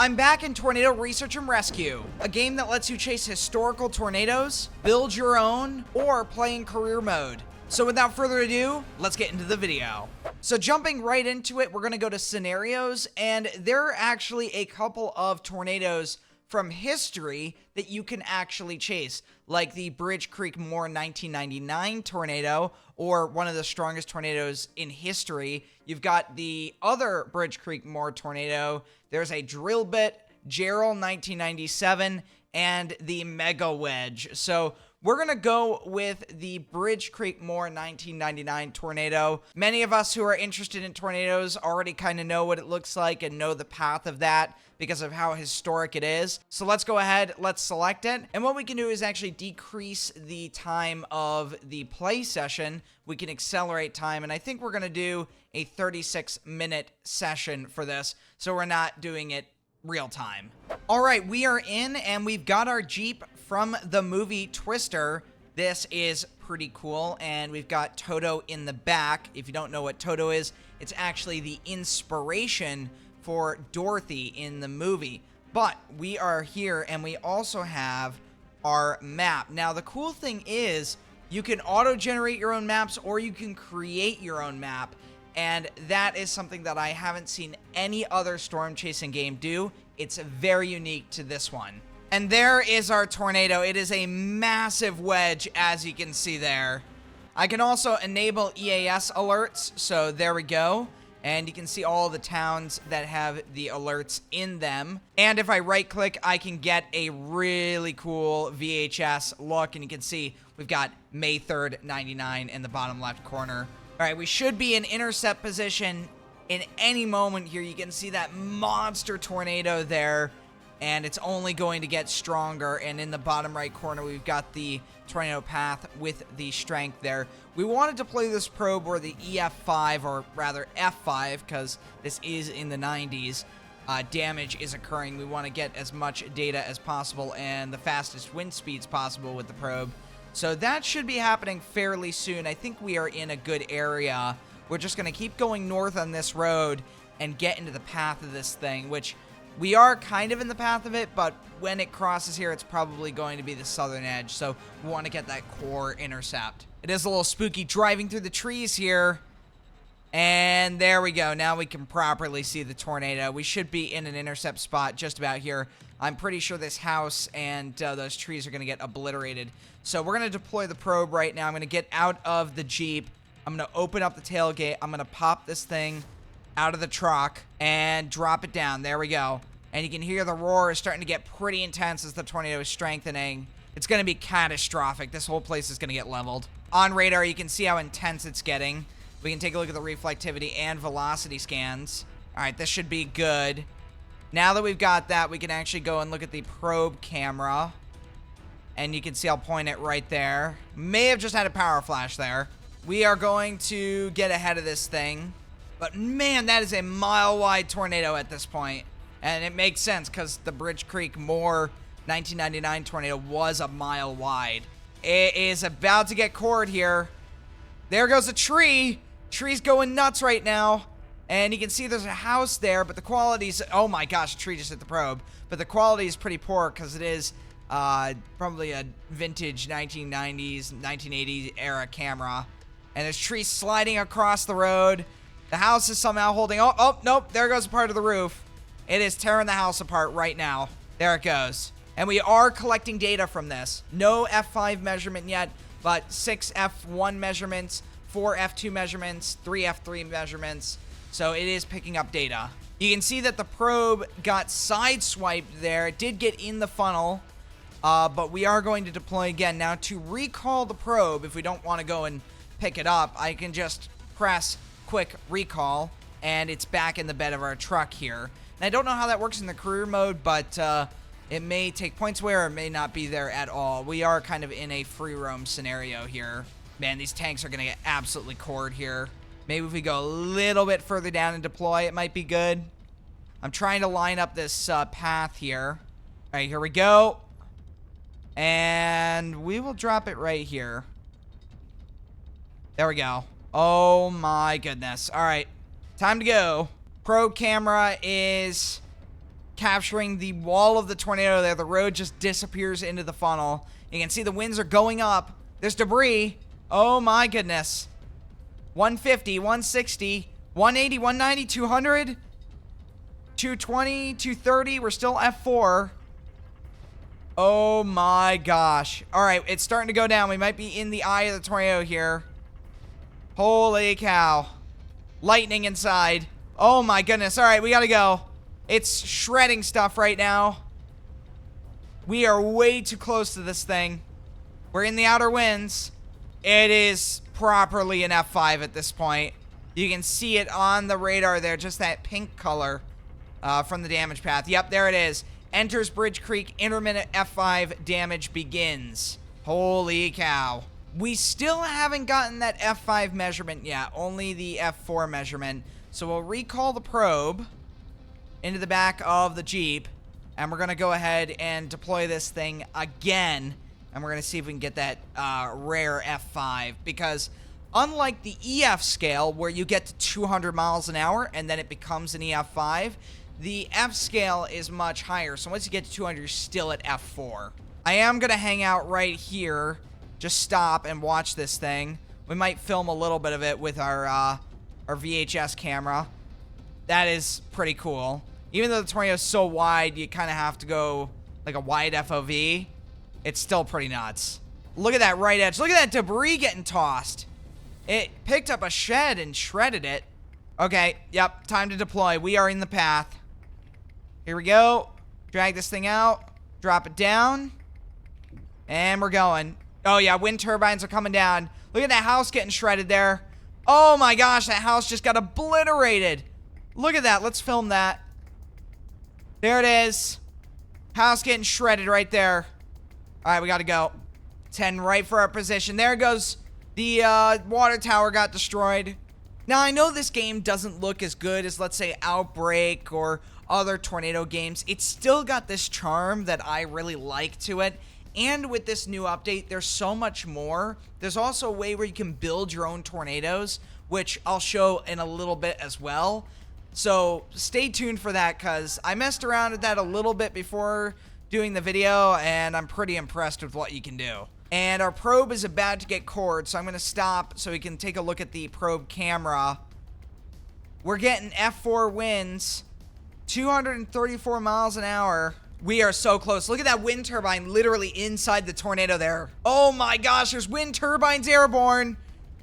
I'm back in Tornado Research and Rescue, a game that lets you chase historical tornadoes, build your own, or play in career mode. So without further ado, let's get into the video. So jumping right into it, we're gonna go to scenarios, and there are actually a couple of tornadoes from history that you can actually chase, like the Bridge Creek Moor 1999 tornado, or one of the strongest tornadoes in history. You've got the other Bridge Creek Moor tornado. There's a drill bit, Gerald 1997, and the Mega Wedge. So we're going to go with the Bridge Creek Moor 1999 tornado. Many of us who are interested in tornadoes already kind of know what it looks like and know the path of that because of how historic it is. So let's go ahead, let's select it. And what we can do is actually decrease the time of the play session. We can accelerate time, and I think we're going to do a 36-minute session for this, so we're not doing it real time. All right, we are in, and we've got our Jeep from the movie Twister. This is pretty cool, and we've got Toto in the back. If you don't know what Toto is, it's actually the inspiration for Dorothy in the movie. But we are here, and we also have our map. Now, the cool thing is you can auto-generate your own maps, or you can create your own map, and that is something that I haven't seen any other storm chasing game do. It's very unique to this one. And there is our tornado. It is a massive wedge, as you can see there. I can also enable EAS alerts, so there we go. And you can see all the towns that have the alerts in them. And if I right-click, I can get a really cool VHS look, and you can see we've got May 3rd, 99 in the bottom left corner. All right, we should be in intercept position in any moment here. You can see that monster tornado there, and it's only going to get stronger. And in the bottom right corner, we've got the tornado path with the strength there. We wanted to play this probe where the EF5, or rather F5, because this is in the 90s, damage is occurring. We want to get as much data as possible and the fastest wind speeds possible with the probe. So that should be happening fairly soon. I think we are in a good area. We're just going to keep going north on this road and get into the path of this thing, which we are kind of in the path of it, but when it crosses here, it's probably going to be the southern edge, so we want to get that core intercept. It is a little spooky driving through the trees here, and there we go. Now we can properly see the tornado. We should be in an intercept spot just about here. I'm pretty sure this house and those trees are going to get obliterated. So we're going to deploy the probe right now. I'm going to get out of the Jeep. I'm going to open up the tailgate. I'm going to pop this thing out of the truck and drop it down. There we go. And you can hear the roar is starting to get pretty intense as the tornado is strengthening. It's going to be catastrophic. This whole place is going to get leveled. On radar, you can see how intense it's getting. We can take a look at the reflectivity and velocity scans. All right, this should be good. Now that we've got that, we can actually go and look at the probe camera. And you can see I'll point it right there. May have just had a power flash there. We are going to get ahead of this thing. But man, that is a mile-wide tornado at this point. And it makes sense because the Bridge Creek Moor 1999 tornado was a mile wide. It is about to get cored here. There goes a tree. Tree's going nuts right now. And you can see there's a house there, but the quality's... Oh my gosh, a tree just hit the probe. But the quality is pretty poor because it is probably a vintage 1990s, 1980s era camera. And there's trees sliding across the road. The house is somehow holding... Oh, nope. There goes a part of the roof. It is tearing the house apart right now. There it goes. And we are collecting data from this. No F5 measurement yet, but 6 F1 measurements, 4 F2 measurements, 3 F3 measurements. So it is picking up data. You can see that the probe got sideswiped there. It did get in the funnel, but we are going to deploy again. Now, to recall the probe, if we don't want to go and pick it up, I can just press quick recall, and it's back in the bed of our truck here. And I don't know how that works in the career mode, but it may take points where it may not be there at all. We are kind of in a free roam scenario here. Man, these tanks are going to get absolutely cored here. Maybe if we go a little bit further down and deploy, it might be good. I'm trying to line up this path here. All right, here we go. And we will drop it right here. There we go. Oh my goodness. All right, time to go. Probe camera is capturing the wall of the tornado there. The road just disappears into the funnel. You can see the winds are going up. There's debris. Oh my goodness. 150, 160, 180, 190, 200, 220, 230. We're still F4. Oh my gosh. All right, it's starting to go down. We might be in the eye of the tornado here. Holy cow. Lightning inside. Oh my goodness. All right, we gotta go. It's shredding stuff right now. We are way too close to this thing. We're in the outer winds. It is properly an F5 at this point. You can see it on the radar there, just that pink color from the damage path. Yep, there it is. Enters Bridge Creek, intermittent F5 damage begins. Holy cow. We still haven't gotten that F5 measurement yet, only the F4 measurement. So we'll recall the probe into the back of the Jeep, and we're going to go ahead and deploy this thing again, and we're going to see if we can get that rare F5, because unlike the EF scale, where you get to 200 miles an hour and then it becomes an EF5, the F scale is much higher. So once you get to 200, you're still at F4. I am going to hang out right here, just stop and watch this thing. We might film a little bit of it with our VHS camera. That is pretty cool. Even though the tornado is so wide, you kind of have to go like a wide FOV. It's still pretty nuts. Look at that right edge. Look at that debris getting tossed. It picked up a shed and shredded it. Okay, yep, time to deploy. We are in the path. Here we go. Drag this thing out. Drop it down. And we're going. Oh yeah, wind turbines are coming down. Look at that house getting shredded there. Oh my gosh, that house just got obliterated. Look at that. Let's film that. There it is. House getting shredded right there. All right, we got to go. 10 right for our position. There goes. The water tower got destroyed. Now, I know this game doesn't look as good as, let's say, Outbreak or other tornado games. It's still got this charm that I really like to it. And with this new update, there's so much more. There's also a way where you can build your own tornadoes, which I'll show in a little bit as well. So stay tuned for that, because I messed around with that a little bit before doing the video, and I'm pretty impressed with what you can do. And our probe is about to get cored, so I'm going to stop so we can take a look at the probe camera. We're getting F4 winds, 234 miles an hour. We are so close. Look at that wind turbine literally inside the tornado there. Oh my gosh, there's wind turbines airborne.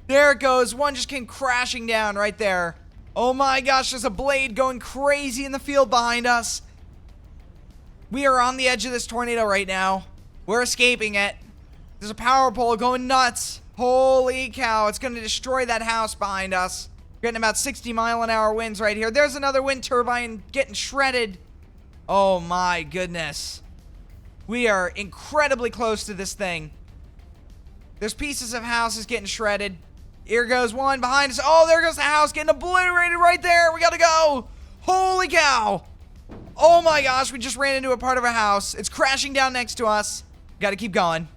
There it goes. One just came crashing down right there. Oh my gosh, there's a blade going crazy in the field behind us. We are on the edge of this tornado right now. We're escaping it. There's a power pole going nuts. Holy cow, it's going to destroy that house behind us. Getting about 60-mile-an-hour winds right here. There's another wind turbine getting shredded. Oh my goodness. We are incredibly close to this thing. There's pieces of houses getting shredded. Here goes one behind us. Oh, there goes the house getting obliterated right there. We gotta go. Holy cow. Oh my gosh, we just ran into a part of a house. It's crashing down next to us. Gotta keep going.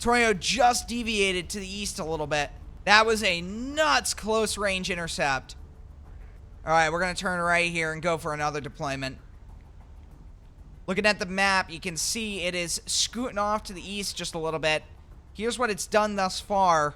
Tornado just deviated to the east a little bit. That was a nuts close range intercept. All right, we're gonna turn right here and go for another deployment. Looking at the map, you can see it is scooting off to the east just a little bit. Here's what it's done thus far.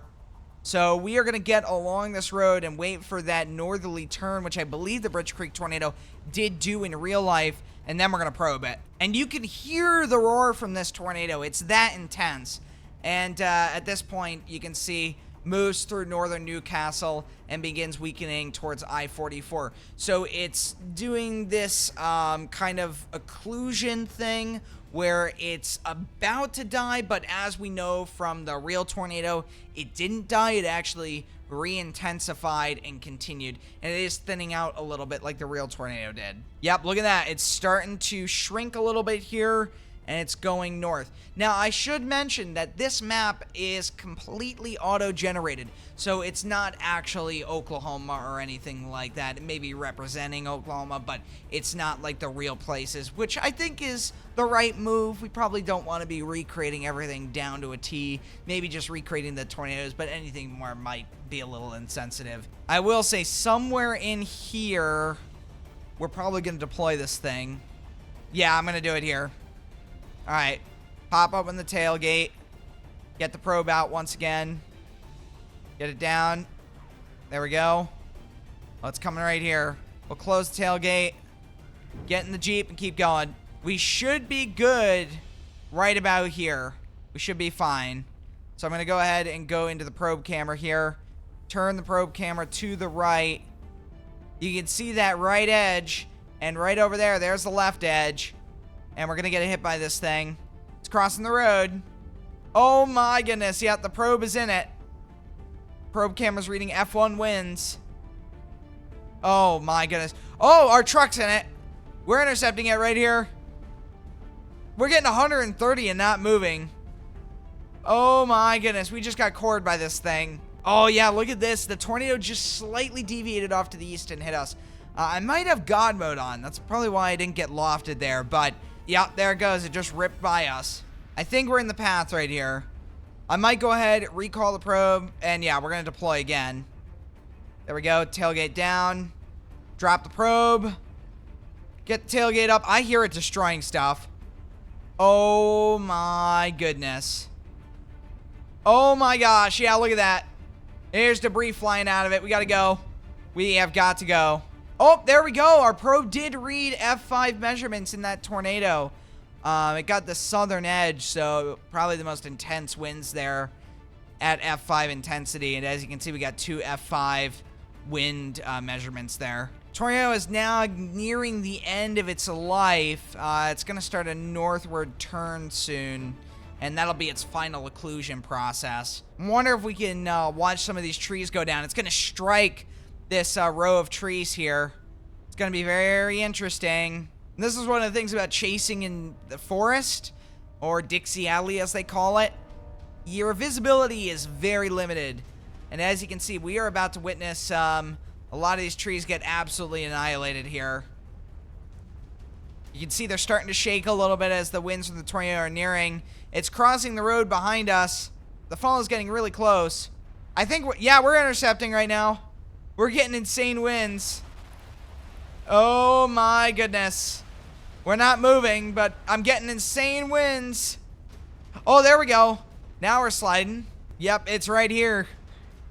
So we are going to get along this road and wait for that northerly turn, which I believe the Bridge Creek tornado did do in real life, and then we're going to probe it. And you can hear the roar from this tornado. It's that intense. And at this point, you can see moves through northern Newcastle and begins weakening towards I-44. So it's doing this kind of occlusion thing where it's about to die, but as we know from the real tornado, it didn't die. It actually re-intensified and continued, and it is thinning out a little bit like the real tornado did. Yep, look at that. It's starting to shrink a little bit here, and it's going north. Now, I should mention that this map is completely auto-generated, so it's not actually Oklahoma or anything like that. It may be representing Oklahoma, but it's not like the real places, which I think is the right move. We probably don't want to be recreating everything down to a T, maybe just recreating the tornadoes, but anything more might be a little insensitive. I will say somewhere in here, we're probably going to deploy this thing. Yeah, I'm going to do it here. All right. Pop open the tailgate. Get the probe out once again. Get it down. There we go. Oh, it's coming right here. We'll close the tailgate. Get in the Jeep and keep going. We should be good right about here. We should be fine. So I'm going to go ahead and go into the probe camera here. Turn the probe camera to the right. You can see that right edge. And right over there, there's the left edge. And we're going to get hit by this thing. It's crossing the road. Oh my goodness. Yeah, the probe is in it. Probe camera's reading F1 winds. Oh my goodness. Oh, our truck's in it. We're intercepting it right here. We're getting 130 and not moving. Oh my goodness. We just got cored by this thing. Oh yeah, look at this. The tornado just slightly deviated off to the east and hit us. I might have God mode on. That's probably why I didn't get lofted there. But yeah, there it goes. It just ripped by us. I think we're in the path right here. I might go ahead, recall the probe, and yeah, we're going to deploy again. There we go. Tailgate down. Drop the probe. Get the tailgate up. I hear it destroying stuff. Oh my goodness. Oh my gosh. Yeah, look at that. There's debris flying out of it. We got to go. We have got to go. Oh, there we go. Our probe did read F5 measurements in that tornado. It got the southern edge, so probably the most intense winds there at F5 intensity. And as you can see, we got 2 F5 wind measurements there. Tornado is now nearing the end of its life. It's going to start a northward turn soon, and that'll be its final occlusion process. I wonder if we can watch some of these trees go down. It's going to strike this row of trees here. It's going to be very interesting. And this is one of the things about chasing in the forest, or Dixie Alley as they call it. Your visibility is very limited. And as you can see, we are about to witness a lot of these trees get absolutely annihilated here. You can see they're starting to shake a little bit as the winds from the tornado are nearing. It's crossing the road behind us. The funnel is getting really close. I think, we're intercepting right now. We're getting insane winds. Oh my goodness. We're not moving, but I'm getting insane winds. Oh, there we go. Now we're sliding. Yep, it's right here.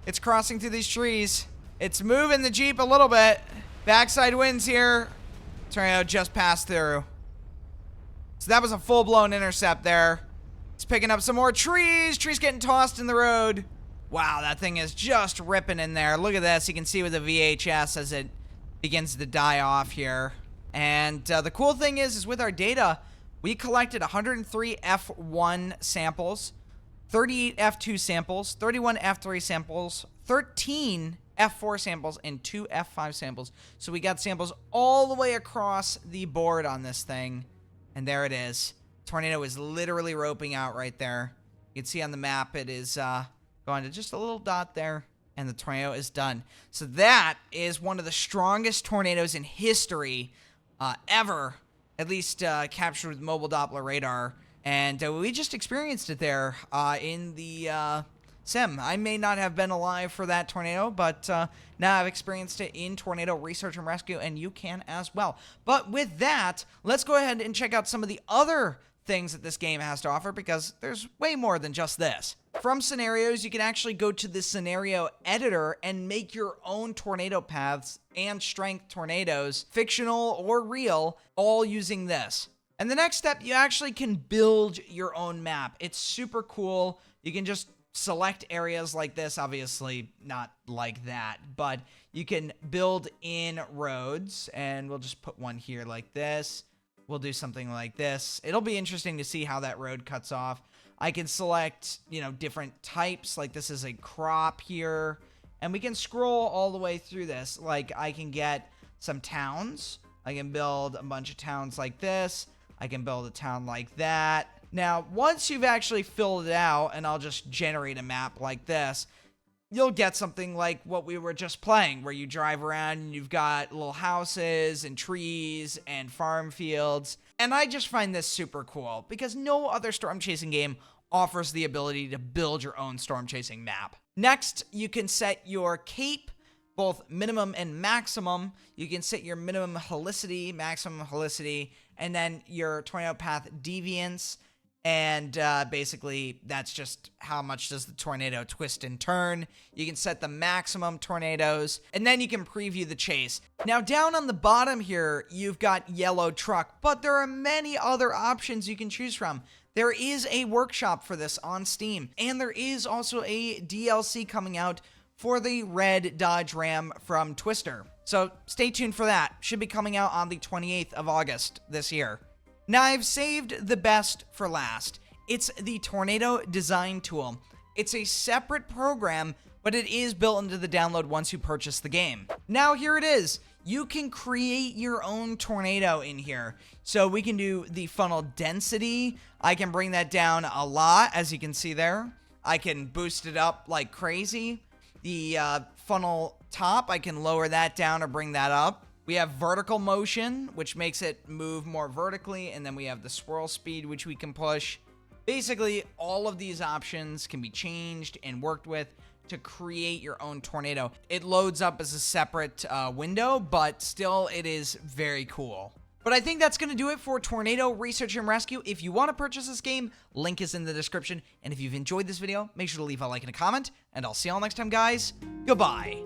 It's crossing through these trees. It's moving the Jeep a little bit. Backside winds here. Tornado just passed through. So that was a full-blown intercept there. It's picking up some more trees. Trees getting tossed in the road. Wow, that thing is just ripping in there. Look at this. You can see with the VHS as it begins to die off here. And the cool thing is with our data, we collected 103 F1 samples, 38 F2 samples, 31 F3 samples, 13 F4 samples, and 2 F5 samples. So we got samples all the way across the board on this thing. And there it is. Tornado is literally roping out right there. You can see on the map it is going to just a little dot there, and the tornado is done. So that is one of the strongest tornadoes in history ever, at least captured with mobile Doppler radar. And we just experienced it there in the sim. I may not have been alive for that tornado, but now I've experienced it in Tornado Research and Rescue, and you can as well. But with that, let's go ahead and check out some of the other things that this game has to offer, because there's way more than just this. From scenarios, you can actually go to the scenario editor and make your own tornado paths and strength tornadoes, fictional or real, all using this. And the next step, you actually can build your own map. It's super cool. You can just select areas like this, obviously not like that, but you can build in roads, and we'll just put one here like this. We'll do something like this. It'll be interesting to see how that road cuts off. I can select, different types, like this is a crop here, and we can scroll all the way through this. Like I can get some towns. I can build a bunch of towns like this. I can build a town like that. Now, once you've actually filled it out, and I'll just generate a map like this, you'll get something like what we were just playing, where you drive around and you've got little houses and trees and farm fields. And I just find this super cool, because no other storm chasing game offers the ability to build your own storm chasing map. Next, you can set your cape, both minimum and maximum. You can set your minimum helicity, maximum helicity, and then your tornado path deviance. And basically, that's just how much does the tornado twist and turn. You can set the maximum tornadoes, and then you can preview the chase. Now, down on the bottom here, you've got yellow truck, but there are many other options you can choose from. There is a workshop for this on Steam, and there is also a DLC coming out for the red Dodge Ram from Twister. So stay tuned for that. Should be coming out on the 28th of August this year. Now, I've saved the best for last. It's the Tornado Design Tool. It's a separate program, but it is built into the download once you purchase the game. Now, here it is. You can create your own tornado in here. So we can do the funnel density. I can bring that down a lot, as you can see there. I can boost it up like crazy. The funnel top, I can lower that down or bring that up. We have vertical motion, which makes it move more vertically, and then we have the swirl speed, which we can push. Basically, all of these options can be changed and worked with to create your own tornado. It loads up as a separate window, but still, it is very cool. But I think that's going to do it for Tornado Research and Rescue. If you want to purchase this game, link is in the description. And if you've enjoyed this video, make sure to leave a like and a comment. And I'll see y'all next time, guys. Goodbye.